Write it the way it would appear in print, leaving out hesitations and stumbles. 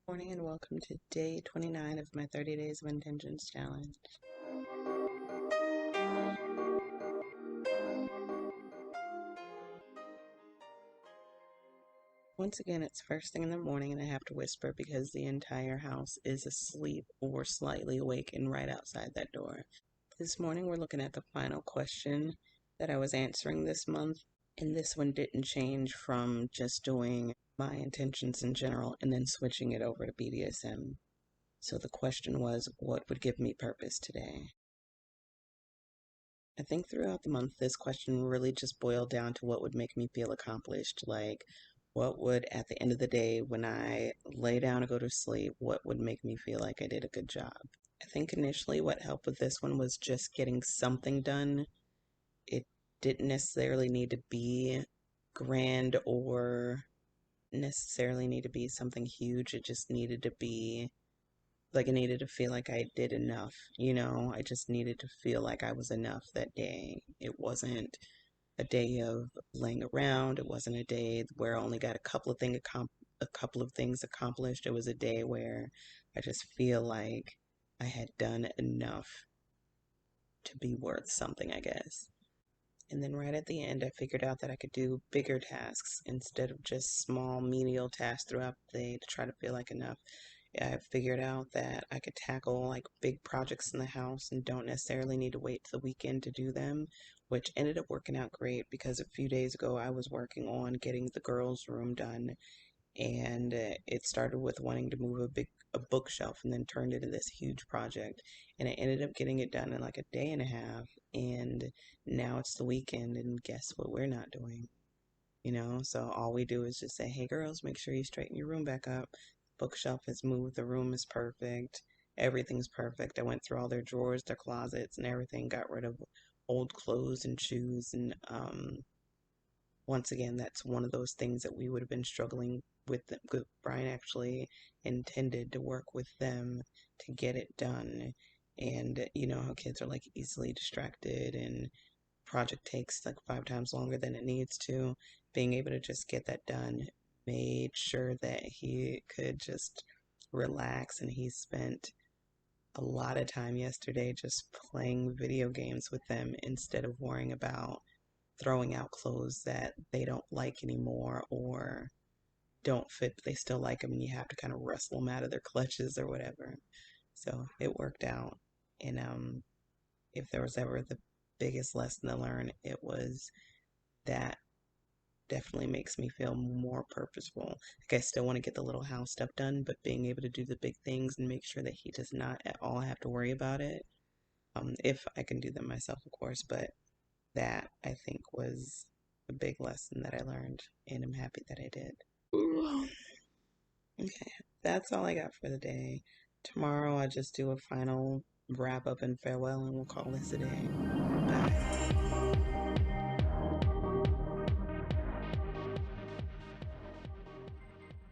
Morning and welcome to day 29 of my 30 Days of Intentions challenge. Once again, it's first thing in the morning and I have to whisper because the entire house is asleep or slightly awake and right outside that door. This morning, we're looking at the final question that I was answering this month, and this one didn't change from just doing my intentions in general and then switching it over to BDSM. So the question was, what would give me purpose today? I think throughout the month, this question really just boiled down to what would make me feel accomplished. Like, what would, at the end of the day, when I lay down to go to sleep, what would make me feel like I did a good job? I think initially what helped with this one was just getting something done. It didn't necessarily need to be grand or necessarily need to be something huge. It just needed to be like I needed to feel like I did enough, I just needed to feel like I was enough that day. It wasn't a day of laying around. It wasn't a day where I only got a couple of things accomplished. It was a day where I just feel like I had done enough to be worth something, I guess. And then right at the end, I figured out that I could do bigger tasks instead of just small, menial tasks throughout the day to try to feel like enough. I figured out that I could tackle like big projects in the house and don't necessarily need to wait till the weekend to do them, which ended up working out great because a few days ago I was working on getting the girls' room done, and it started with wanting to move a bookshelf and then turned into this huge project, and I ended up getting it done in like a day and a half, and now it's the weekend and guess what we're not doing? So all we do is just say, hey girls, make sure you straighten your room back up. Bookshelf is moved, the room is perfect, everything's perfect. I went through all their drawers, their closets, and everything, got rid of old clothes and shoes. And once again, that's one of those things that we would have been struggling with. Brian actually intended to work with them to get it done. And you know how kids are like easily distracted and project takes like 5 times longer than it needs to. Being able to just get that done made sure that he could just relax, and he spent a lot of time yesterday just playing video games with them instead of worrying about throwing out clothes that they don't like anymore or don't fit, but they still like them, and you have to kind of wrestle them out of their clutches or whatever. So it worked out. And if there was ever the biggest lesson to learn, it was that definitely makes me feel more purposeful. Like I still want to get the little house stuff done, but being able to do the big things and make sure that he does not at all have to worry about it. If I can do them myself, of course, but that I think was a big lesson that I learned, and I'm happy that I did. Ooh. Okay, that's all I got for the day. Tomorrow I'll just do a final wrap up and farewell, and we'll call this a day. Bye.